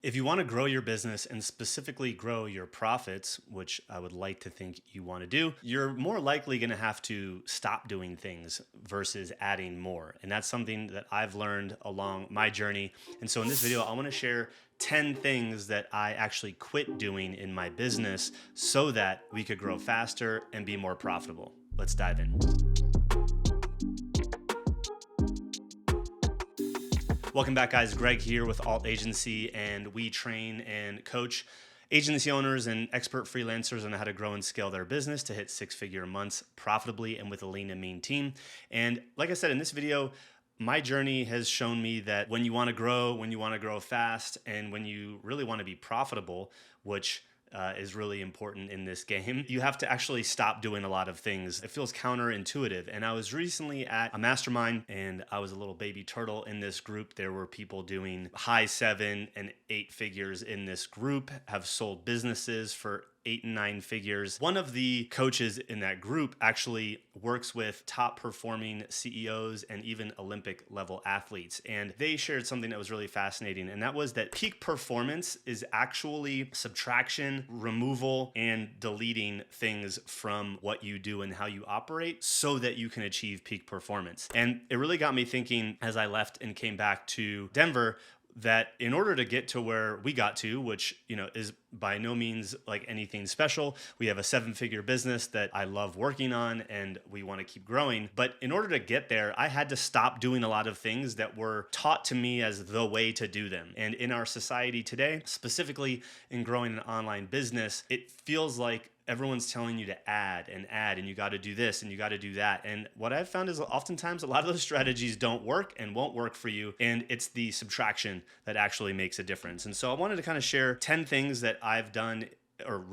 If you want to grow your business and specifically grow your profits, which I would like to think you want to do, you're more likely going to have to stop doing things versus adding more. And that's something that I've learned along my journey. And so in this video, I want to share 10 things that I actually quit doing in my business so that we could grow faster and be more profitable. Let's dive in. Welcome back, guys. Greg here with Alt Agency, and we train and coach agency owners and expert freelancers on how to grow and scale their business to hit six-figure months profitably and with a lean and mean team. And like I said in this video, my journey has shown me that when you want to grow fast, and when you really want to be profitable, which is really important in this game, you have to actually stop doing a lot of things. It feels counterintuitive. And I was recently at a mastermind, and I was a little baby turtle in this group. There were people doing high 7 and 8 figures in this group, have sold businesses for 8 and 9 figures. One of the coaches in that group actually works with top performing CEOs and even Olympic level athletes. And they shared something that was really fascinating. And that was that peak performance is actually subtraction, removal, and deleting things from what you do and how you operate so that you can achieve peak performance. And it really got me thinking as I left and came back to Denver, that in order to get to where we got to, which, is by no means like anything special. We have a 7-figure business that I love working on and we want to keep growing. But in order to get there, I had to stop doing a lot of things that were taught to me as the way to do them. And in our society today, specifically in growing an online business, it feels like everyone's telling you to add, and you got to do this and you got to do that. And what I've found is oftentimes a lot of those strategies don't work and won't work for you. And it's the subtraction that actually makes a difference. And so I wanted to kind of share 10 things that I've done or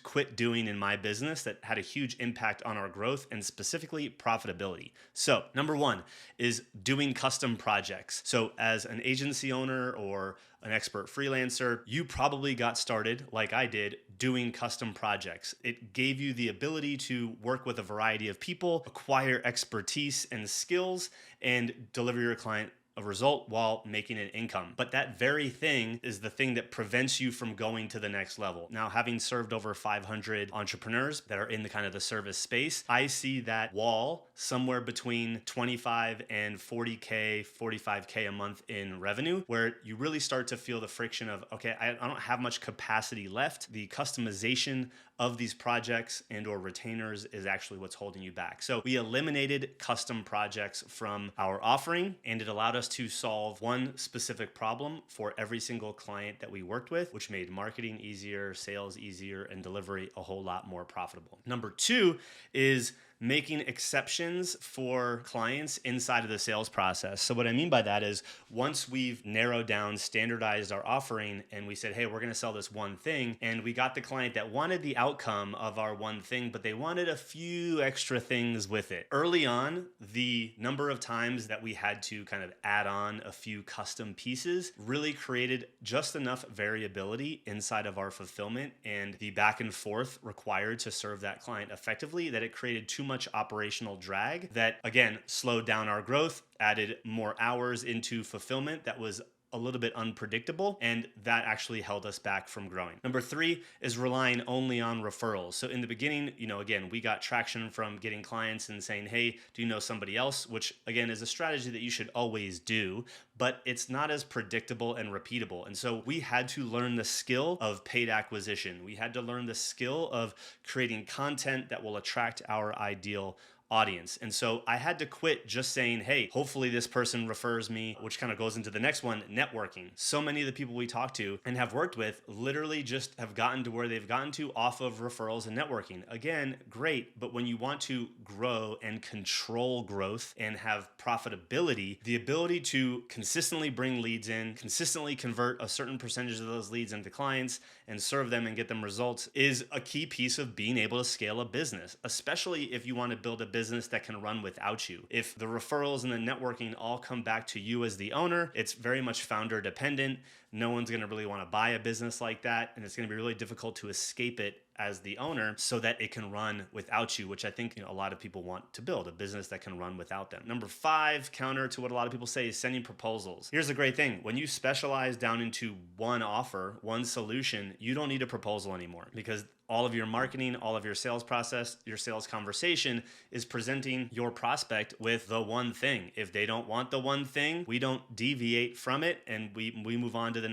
quit doing in my business that had a huge impact on our growth and specifically profitability. So number 1 is doing custom projects. So as an agency owner or an expert freelancer, you probably got started like I did doing custom projects. It gave you the ability to work with a variety of people, acquire expertise and skills, and deliver your client a result while making an income. But that very thing is the thing that prevents you from going to the next level. Now, having served over 500 entrepreneurs that are in the kind of the service space, I see that wall somewhere between 25 and 40K, 45K a month in revenue, where you really start to feel the friction of, okay, I don't have much capacity left. The customization of these projects and or retainers is actually what's holding you back. So we eliminated custom projects from our offering, and it allowed us to solve one specific problem for every single client that we worked with, which made marketing easier, sales easier, and delivery a whole lot more profitable. Number 2 is making exceptions for clients inside of the sales process. So what I mean by that is once we've narrowed down, standardized our offering, and we said, hey, we're going to sell this one thing, and we got the client that wanted the outcome of our one thing, but they wanted a few extra things with it. Early on, the number of times that we had to kind of add on a few custom pieces really created just enough variability inside of our fulfillment and the back and forth required to serve that client effectively that it created too much operational drag that, again, slowed down our growth, added more hours into fulfillment that was a little bit unpredictable, and that actually held us back from growing. Number 3 is relying only on referrals. So in the beginning, again, we got traction from getting clients and saying, hey, do you know somebody else? Which again is a strategy that you should always do, but it's not as predictable and repeatable. And so we had to learn the skill of paid acquisition. We had to learn the skill of creating content that will attract our ideal audience. And so I had to quit just saying, hey, hopefully this person refers me, which kind of goes into the next one, networking. So many of the people we talk to and have worked with literally just have gotten to where they've gotten to off of referrals and networking. Again, great. But when you want to grow and control growth and have profitability, the ability to consistently bring leads in, consistently convert a certain percentage of those leads into clients and serve them and get them results is a key piece of being able to scale a business, especially if you want to build a business that can run without you. If the referrals and the networking all come back to you as the owner, it's very much founder dependent. No one's going to really want to buy a business like that. And it's going to be really difficult to escape it as the owner so that it can run without you, which I think a lot of people want to build a business that can run without them. Number 5, counter to what a lot of people say, is sending proposals. Here's the great thing. When you specialize down into one offer, one solution, you don't need a proposal anymore, because all of your marketing, all of your sales process, your sales conversation is presenting your prospect with the one thing. If they don't want the one thing, we don't deviate from it, and we move on to the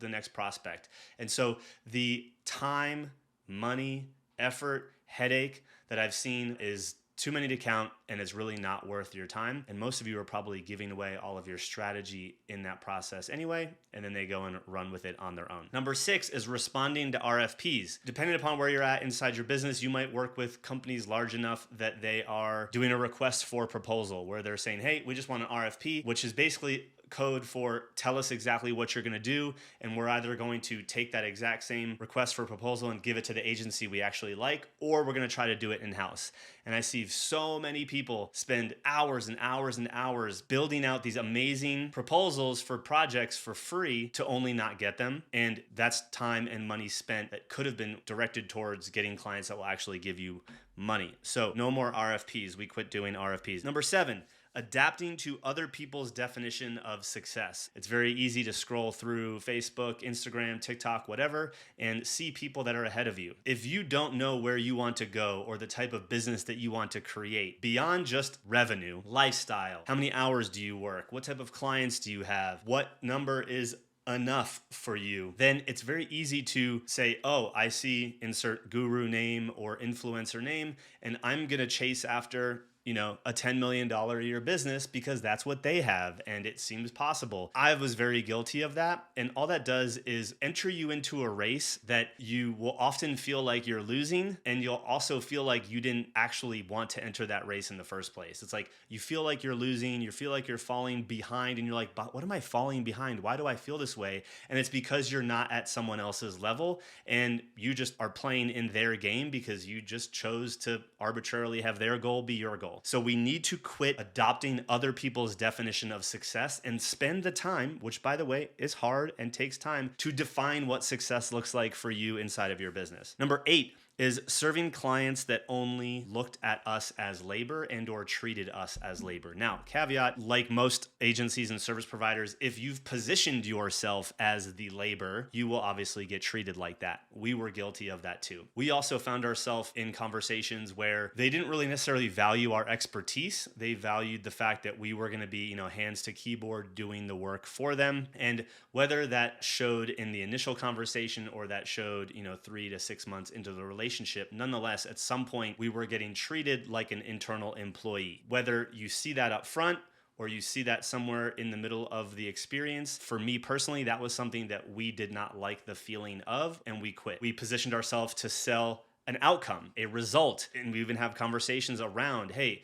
next prospect. And so the time, money, effort, headache that I've seen is too many to count, and it's really not worth your time. And most of you are probably giving away all of your strategy in that process anyway, and then they go and run with it on their own. Number 6 is responding to RFPs. Depending upon where you're at inside your business, you might work with companies large enough that they are doing a request for proposal, where they're saying, hey, we just want an RFP, which is basically code for tell us exactly what you're going to do, and we're either going to take that exact same request for proposal and give it to the agency we actually like, or we're going to try to do it in-house. And I see so many people spend hours and hours and hours building out these amazing proposals for projects for free to only not get them. And that's time and money spent that could have been directed towards getting clients that will actually give you money. So no more RFPs. We quit doing RFPs. Number 7, adapting to other people's definition of success. It's very easy to scroll through Facebook, Instagram, TikTok, whatever, and see people that are ahead of you. If you don't know where you want to go or the type of business that you want to create, beyond just revenue, lifestyle, how many hours do you work? What type of clients do you have? What number is enough for you? Then it's very easy to say, oh, I see insert guru name or influencer name, and I'm going to chase after a $10 million a year business because that's what they have and it seems possible. I was very guilty of that. And all that does is enter you into a race that you will often feel like you're losing. And you'll also feel like you didn't actually want to enter that race in the first place. It's like you feel like you're losing, you feel like you're falling behind, and you're like, but what am I falling behind? Why do I feel this way? And it's because you're not at someone else's level and you just are playing in their game because you just chose to arbitrarily have their goal be your goal. So we need to quit adopting other people's definition of success and spend the time, which by the way is hard and takes time, to define what success looks like for you inside of your business. Number 8 is serving clients that only looked at us as labor and or treated us as labor. Now, caveat, like most agencies and service providers, if you've positioned yourself as the labor, you will obviously get treated like that. We were guilty of that too. We also found ourselves in conversations where they didn't really necessarily value our expertise. They valued the fact that we were going to be, hands to keyboard doing the work for them. And whether that showed in the initial conversation or that showed, 3 to 6 months into the relationship, nonetheless, at some point, we were getting treated like an internal employee. Whether you see that up front or you see that somewhere in the middle of the experience, for me personally, that was something that we did not like the feeling of, and we quit. We positioned ourselves to sell an outcome, a result. And we even have conversations around, hey,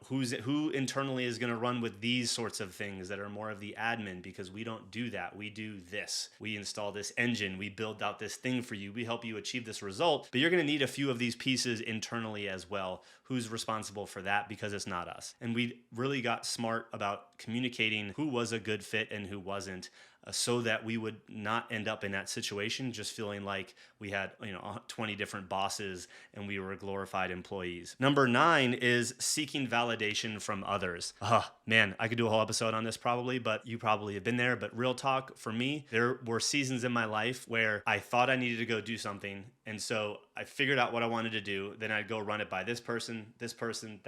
who internally is going to run with these sorts of things that are more of the admin, because we don't do that. We do this. We install this engine. We build out this thing for you. We help you achieve this result, but you're going to need a few of these pieces internally as well. Who's responsible for that? Because it's not us. And we really got smart about communicating who was a good fit and who wasn't, so that we would not end up in that situation just feeling like we had 20 different bosses and we were glorified employees. Number 9 is seeking validation from others. Man, I could do a whole episode on this probably, but you probably have been there. But real talk, for me, there were seasons in my life where I thought I needed to go do something, and so I figured out what I wanted to do. Then I'd go run it by this person, that person,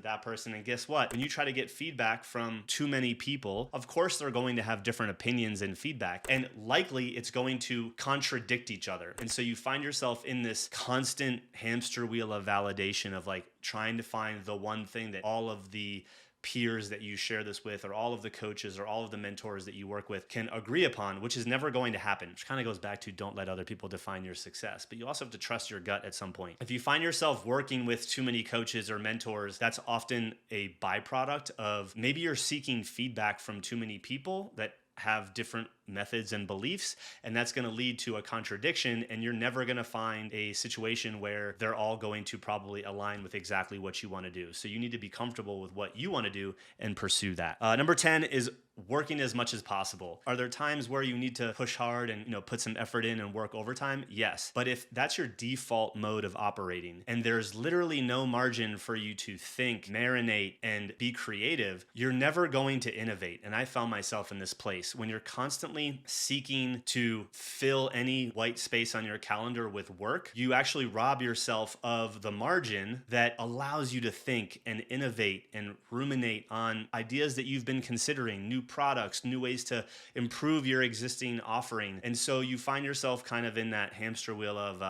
that person. And guess what? When you try to get feedback from too many people, of course they're going to have different opinions and feedback, and likely it's going to contradict each other. And so you find yourself in this constant hamster wheel of validation of like trying to find the one thing that all of the peers that you share this with, or all of the coaches or all of the mentors that you work with can agree upon, which is never going to happen. Which kind of goes back to don't let other people define your success, but you also have to trust your gut at some point. If you find yourself working with too many coaches or mentors, that's often a byproduct of maybe you're seeking feedback from too many people that have different methods and beliefs, and that's going to lead to a contradiction, and you're never going to find a situation where they're all going to probably align with exactly what you want to do. So you need to be comfortable with what you want to do and pursue that. Number 10 is working as much as possible. Are there times where you need to push hard and, put some effort in and work overtime? Yes. But if that's your default mode of operating and there's literally no margin for you to think, marinate, and be creative, you're never going to innovate. And I found myself in this place when you're constantly seeking to fill any white space on your calendar with work, you actually rob yourself of the margin that allows you to think and innovate and ruminate on ideas that you've been considering, new products, new ways to improve your existing offering. And so you find yourself kind of in that hamster wheel of,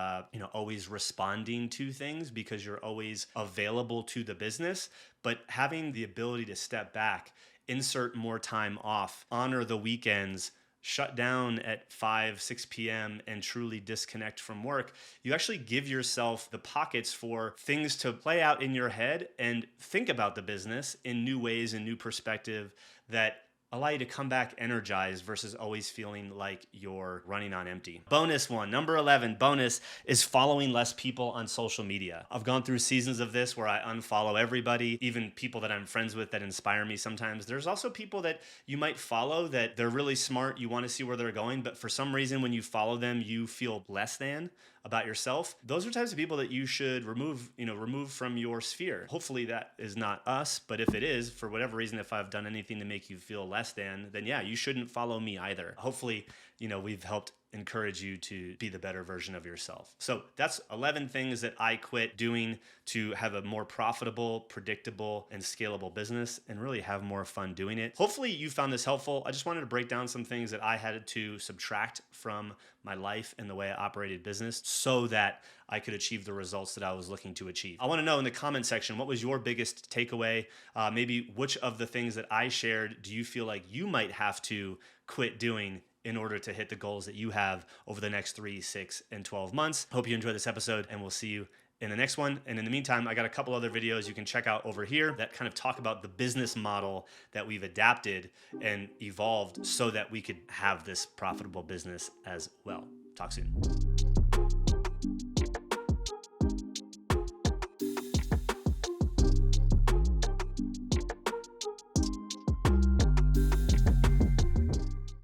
always responding to things because you're always available to the business, but having the ability to step back, insert more time off, honor the weekends, shut down at 5, 6 p.m. and truly disconnect from work, you actually give yourself the pockets for things to play out in your head and think about the business in new ways and new perspective that allow you to come back energized versus always feeling like you're running on empty. Bonus one, number 11, bonus is following less people on social media. I've gone through seasons of this where I unfollow everybody, even people that I'm friends with that inspire me sometimes. There's also people that you might follow that they're really smart, you want to see where they're going, but for some reason when you follow them, you feel less than about yourself. Those are types of people that you should remove from your sphere. Hopefully that is not us, but if it is, for whatever reason, if I've done anything to make you feel less than, then yeah, you shouldn't follow me either. Hopefully, we've helped encourage you to be the better version of yourself. So that's 11 things that I quit doing to have a more profitable, predictable, and scalable business and really have more fun doing it. Hopefully you found this helpful. I just wanted to break down some things that I had to subtract from my life and the way I operated business so that I could achieve the results that I was looking to achieve. I want to know in the comment section, what was your biggest takeaway? Maybe which of the things that I shared do you feel like you might have to quit doing in order to hit the goals that you have over the next 3, 6, and 12 months. Hope you enjoyed this episode, and we'll see you in the next one. And in the meantime, I got a couple other videos you can check out over here that kind of talk about the business model that we've adapted and evolved so that we could have this profitable business as well. Talk soon.